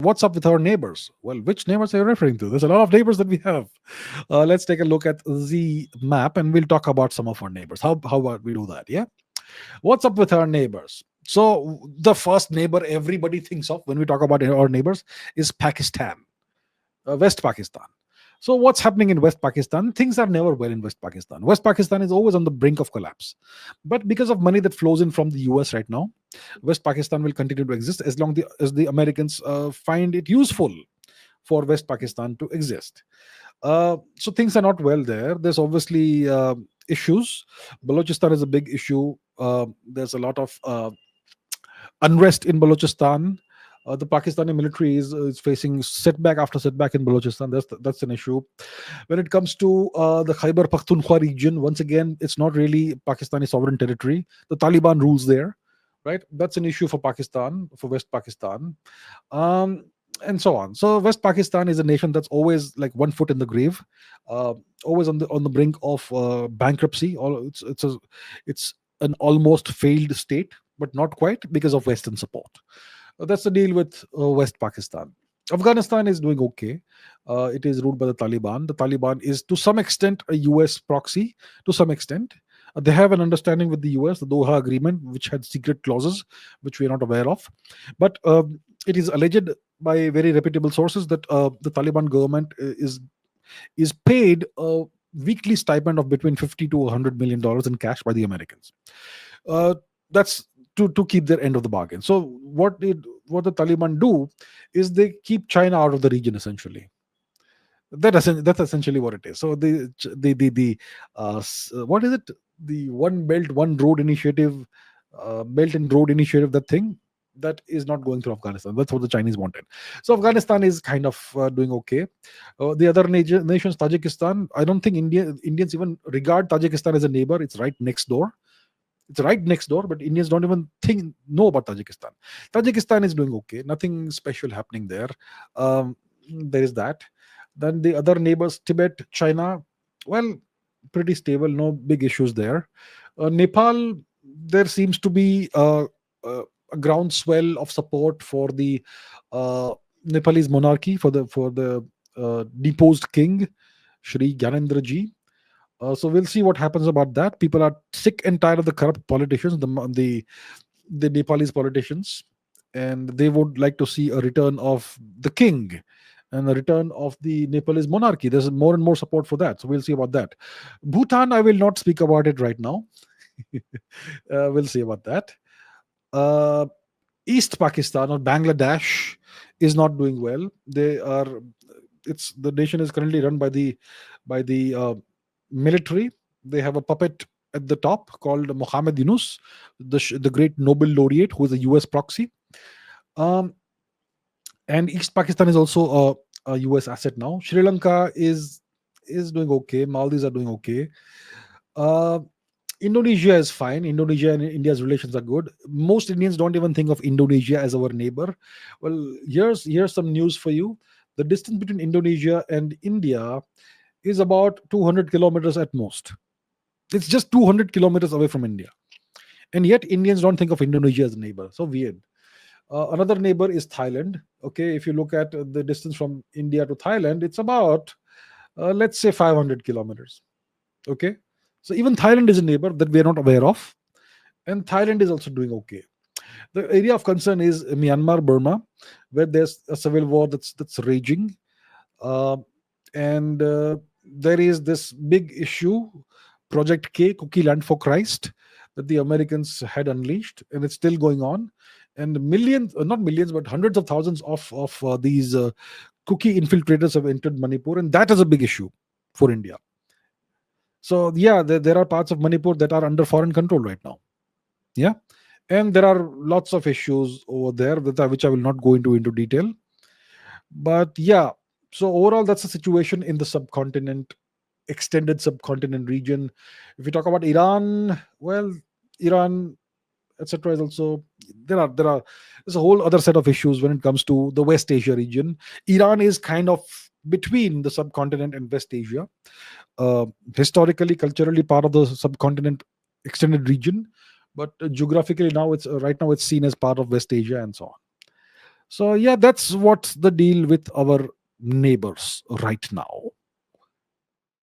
What's up with our neighbors? Well, which neighbors are you referring to? There's a lot of neighbors that we have. Let's take a look at the map and we'll talk about some of our neighbors. How about we do that? Yeah. What's up with our neighbors? So, the first neighbor everybody thinks of when we talk about our neighbors is Pakistan, West Pakistan. So, what's happening in West Pakistan? Things are never well in West Pakistan. West Pakistan is always on the brink of collapse. But because of money that flows in from the US right now, West Pakistan will continue to exist as long as the Americans find it useful for West Pakistan to exist. So things are not well there. There's obviously issues. Balochistan is a big issue. There's a lot of unrest in Balochistan. The Pakistani military is facing setback after setback in Balochistan. That's an issue. When it comes to the Khyber Pakhtunkhwa region, once again, it's not really Pakistani sovereign territory. The Taliban rules there, right? That's an issue for Pakistan, for West Pakistan. Um, and so on. So West Pakistan is a nation that's always like one foot in the grave, uh, always on the brink of bankruptcy. It's an almost failed state, but not quite because of Western support. That's the deal with West Pakistan. Afghanistan is doing okay. It is ruled by the Taliban. The Taliban is to some extent a US proxy, to some extent. They have an understanding with the US, the Doha Agreement, which had secret clauses, which we are not aware of. But it is alleged by very reputable sources that the Taliban government is paid a weekly stipend of between 50 to $100 million in cash by the Americans. Uh, that's to keep their end of the bargain. So what the Taliban do is they keep China out of the region essentially. That's essentially what it is. So what is it? The One Belt One Road initiative, Belt and Road initiative. That thing that is not going through Afghanistan. That's what the Chinese wanted. So Afghanistan is kind of doing okay. The other nations, Tajikistan. I don't think Indians even regard Tajikistan as a neighbor. It's right next door. It's right next door, but Indians don't even know about Tajikistan. Tajikistan is doing okay. Nothing special happening there. There is that. Then the other neighbors, Tibet, China, well, pretty stable. No big issues there. Nepal, there seems to be a groundswell of support for the uh, Nepalese monarchy, for the deposed king, Shri Gyanendra Ji. So we'll see what happens about that. People are sick and tired of the corrupt politicians, the Nepalese politicians, and they would like to see a return of the king and a return of the Nepalese monarchy. There's more and more support for that. So we'll see about that. Bhutan, I will not speak about it right now. We'll see about that. Uh, East Pakistan or Bangladesh is not doing well. They are. It's the nation is currently run by the military. They have a puppet at the top called Mohammed Yunus, the great Nobel laureate who is a US proxy. Um, and East Pakistan is also a US asset now. Sri Lanka is doing okay. Maldives are doing okay. Uh, Indonesia is fine. Indonesia and India's relations are good. Most Indians don't even think of Indonesia as our neighbor. Well, here's some news for you. The distance between Indonesia and India is about 200 kilometers at most. It's just 200 kilometers away from India. And yet Indians don't think of Indonesia as a neighbor. So weird. Another neighbor is Thailand. Okay, if you look at the distance from India to Thailand, it's about, let's say, 500 kilometers. Okay, so even Thailand is a neighbor that we are not aware of. And Thailand is also doing okay. The area of concern is Myanmar, Burma, where there's a civil war that's raging. Uh, and there is this big issue, Project K, Cookie Land for Christ, that the Americans had unleashed, and it's still going on. And millions, not millions, but hundreds of thousands of these cookie infiltrators have entered Manipur, and that is a big issue for India. So yeah, there are parts of Manipur that are under foreign control right now. Yeah, and there are lots of issues over there which I will not go into detail. But yeah, so overall, that's the situation in the subcontinent, extended subcontinent region. If we talk about Iran, well, Iran, etc., is also there's a whole other set of issues when it comes to the West Asia region. Iran is kind of between the subcontinent and West Asia, historically, culturally part of the subcontinent extended region, but geographically now it's right now it's seen as part of West Asia and so on. So yeah, that's what's the deal with our neighbors right now.